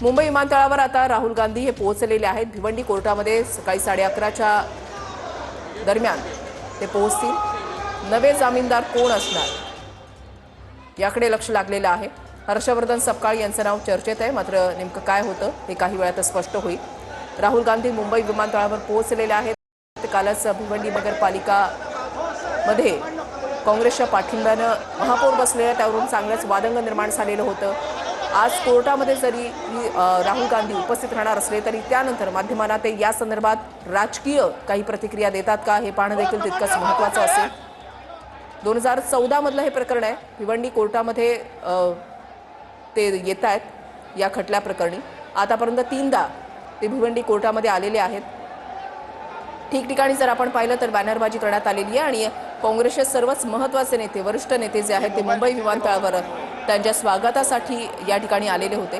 मुंबई विमानतळावर आता राहुल गांधी हे पोहोचलेले आहेत। भिवंडी कोर्टामध्ये सकाळी 11:30च्या दरम्यान ते पोहोचतील। नवे जामीनदार कोण असणार याकडे लक्ष लागलेलं आहे। हर्षवर्धन सपकाळ यांचं नाव चर्चेत आहे, मात्र नेमकं काय होतं हे काही वेळात स्पष्ट होईल। राहुल गांधी मुंबई विमानतळावर पोहोचलेले आहेत। कालच भिवंडी नगरपालिका मध्ये काँग्रेसच्या पाठिंब्यानं महापौर बसलेल्या त्यावरून चांगलंच वादंग निर्माण झालेलं होतं। आज कोर्टामध्ये जरी राहुल गांधी उपस्थित राहणार असले तरी त्यानंतर माध्यमांना ते या संदर्भात राजकीय काही प्रतिक्रिया देतात का हे पाहणं देखील तितकंच महत्त्वाचं असेल। 2014 मधलं हे प्रकरण आहे। भिवंडी कोर्टामध्ये ते येत आहेत या खटल्या प्रकरणी। आतापर्यंत 3दा ते भिवंडी कोर्टामध्ये आलेले आहेत। ठिकठिकाणी जर आपण पाहिलं तर बॅनरबाजी करण्यात आलेली आहे आणि काँग्रेसचे सर्वच महत्त्वाचे नेते, वरिष्ठ नेते जे आहेत ते मुंबई विमानतळावर त्यांच्या स्वागतासाठी या ठिकाणी आलेले होते।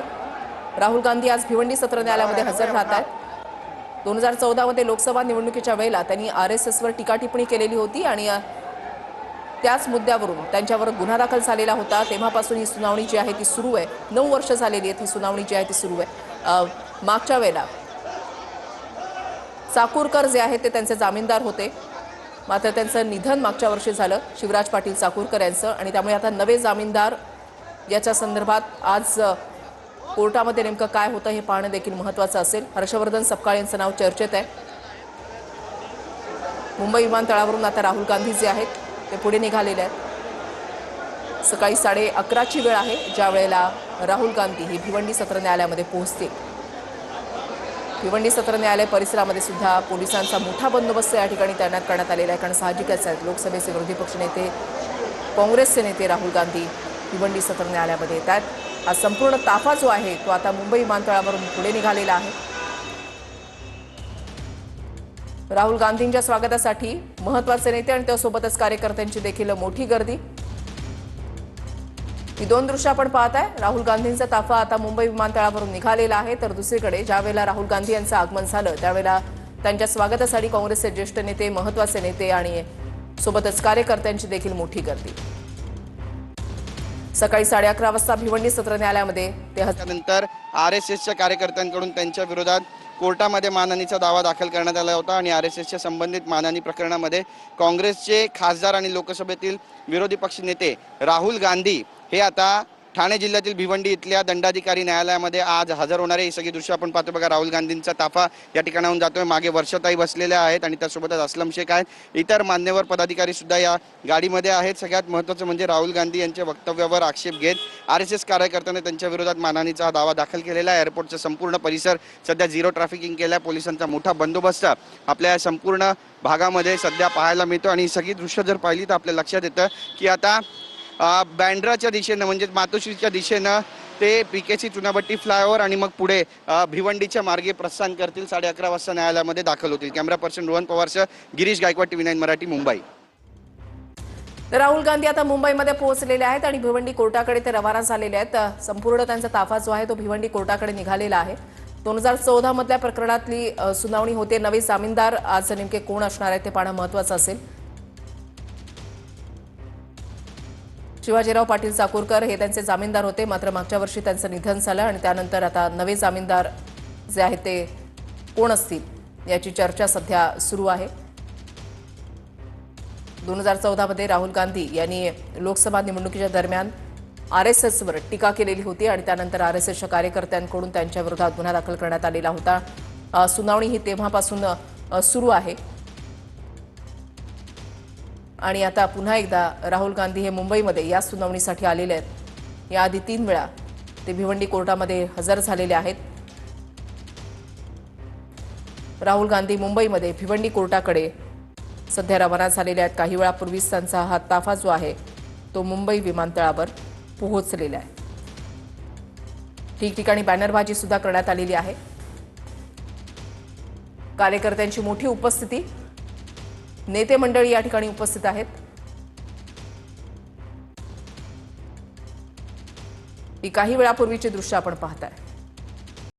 राहुल गांधी आज भिवंडी सत्र न्यायालयामध्ये हजर राहत आहेत। 2014 मध्ये लोकसभा निवडणुकीच्या वेळेला त्यांनी RSSवर टीका टिप्पणी केलेली होती आणि त्याच मुद्द्यावरून त्यांच्यावर गुन्हा दाखल झालेला होता। तेव्हापासून ही सुनावणी जी आहे ती सुरू आहे। 9 वर्ष झालेली आहेत ही सुनावणी जी आहे ती सुरू आहे। मागच्या वेळेला चाकूरकर जे आहेत ते त्यांचे जामीनदार होते, मात्र त्यांचं निधन मागच्या वर्षी झालं, शिवराज पाटील चाकूरकर यांचं, आणि त्यामुळे आता नवे जामीनदार याच्या संदर्भात आज कोर्टामध्ये नेमकं काय होतं हे पाहणं देखील महत्त्वाचं असेल। हर्षवर्धन सपकाळ यांचं नाव चर्चेत आहे। मुंबई विमानतळावरून आता राहुल गांधी जे आहेत ते पुढे निघालेले आहेत। सकाळी 11:30ची वेळ आहे ज्या वेळेला राहुल गांधी ही भिवंडी सत्र न्यायालयामध्ये पोहोचतील। भिवंडी सत्र न्यायालय परिसरामध्ये सुद्धा पोलिसांचा मोठा बंदोबस्त या ठिकाणी तैनात करण्यात आलेला आहे, कारण साहजिकच आहे लोकसभेचे विरोधी पक्षनेते काँग्रेसचे नेते राहुल गांधी भिवंडी सत्र न्यायालयामध्ये येत आहेत। हा संपूर्ण ताफा जो आहे तो आता मुंबई विमानतळावरून पुढे निघालेला आहे। राहुल गांधींच्या स्वागतासाठी महत्त्वाचे नेते आणि त्यासोबतच कार्यकर्त्यांची देखील मोठी गर्दी। ही दोन दृश्य आपण पाहताय। राहुल गांधींचा ताफा आता मुंबई विमानतळावरून निघालेला आहे, तर दुसरीकडे ज्यावेळेला राहुल गांधी यांचं आगमन झालं त्यावेळेला त्यांच्या स्वागतासाठी काँग्रेसचे ज्येष्ठ नेते, महत्त्वाचे नेते आणि सोबतच कार्यकर्त्यांची देखील मोठी गर्दी। सकाळी 11:30 वाजता भिवंडी सत्र न्यायालयामध्ये त्यानंतर RSSच्या कार्यकर्त्यांकडून त्यांच्या विरोधात कोर्टामध्ये मानहानीचा दावा दाखल करण्यात आला होता आणि RSSच्या संबंधित मानहानी प्रकरणामध्ये काँग्रेसचे खासदार आणि लोकसभेतील विरोधी पक्ष नेते राहुल गांधी हे आता ठाणे जिल्ह्यातील भिवंडी इथल्या दंडाधिकारी न्यायालयामध्ये आज हजर होणार आहे। ही सगळी दृश्य आपण पाहतो बघा। राहुल गांधींचा ताफा या ठिकाणाहून जातोय। मागे वर्षाताई बसलेल्या आहेत आणि त्यासोबतच असलम शेख आहेत, इतर मान्यवर पदाधिकारी सुद्धा या गाडीमध्ये आहेत। सगळ्यात महत्त्वाचं म्हणजे राहुल गांधी यांच्या वक्तव्यावर आक्षेप घेत RSS कार्यकर्त्यांनी त्यांच्या विरोधात मानहानीचा दावा दाखल केलेला आहे। एअरपोर्टचा संपूर्ण परिसर सध्या झिरो ट्रॅफिकिंग केला आहे। पोलिसांचा मोठा बंदोबस्त आपल्या संपूर्ण भागामध्ये सध्या पाहायला मिळतो आणि ही सगळी दृश्य जर पाहिली तर आपल्या लक्षात येतं की आता बँड्राच्या दिशेनं म्हणजे मातोश्रीच्या दिशेनं ते PKC चुनाभट्टी फ्लायओव्हर आणि मग पुढे भिवंडीच्या मार्गे प्रस्थान करतील। 11:30 वाजता न्यायालयामध्ये दाखल होतील। कॅमेरा पर्सन रोहन पवारसह गिरीश गायकवाड, TV9 मराठी, मुंबई। तर राहुल गांधी आता मुंबईमध्ये पोहोचलेले आहेत आणि भिवंडी कोर्टाकडे ते रवाना झालेले आहेत। संपूर्ण त्यांचा ताफा जो आहे तो भिवंडी कोर्टाकडे निघालेला आहे। 2014 मधल्या प्रकरणातली सुनावणी होते। नवे जामीनदार आज नेमके कोण असणार आहेत ते पाहणं महत्त्वाचं असेल। शिवाजीराव पाटील चाकूरकर हे त्यांचे जामीनदार होते, मात्र मागच्या वर्षी त्यांचं निधन झालं आणि त्यानंतर आता नवे जामीनदार जे आहेत ते कोण असतील याची चर्चा सध्या सुरू आहे। 2014 मध्ये राहुल गांधी यांनी लोकसभा निवडणुकीच्या दरम्यान RSSवर टीका केलेली होती आणि त्यानंतर RSSच्या कार्यकर्त्यांकडून त्यांच्या विरोधात गुन्हा दाखल करण्यात आलेला होता। सुनावणी ही तेव्हापासून सुरू आहे आणि आता पुन्हा एकदा राहुल गांधी हे मुंबईमध्ये या सुनावणीसाठी आलेले आहेत। याआधी 3 वेळा ते भिवंडी कोर्टामध्ये हजर झालेले आहेत। राहुल गांधी मुंबईमध्ये भिवंडी कोर्टाकडे सध्या रवाना झालेले आहेत। काही वेळापूर्वीच त्यांचा हा ताफा जो आहे तो मुंबई विमानतळावर पोहोचलेला आहे। ठिकठिकाणी बॅनरबाजी सुद्धा करण्यात आलेली आहे। कार्यकर्त्यांची मोठी उपस्थिती, नेते मंडळी या ठिकाणी उपस्थित आहेत। ही काही वेळापूर्वीची दृश्य आपण पाहताय।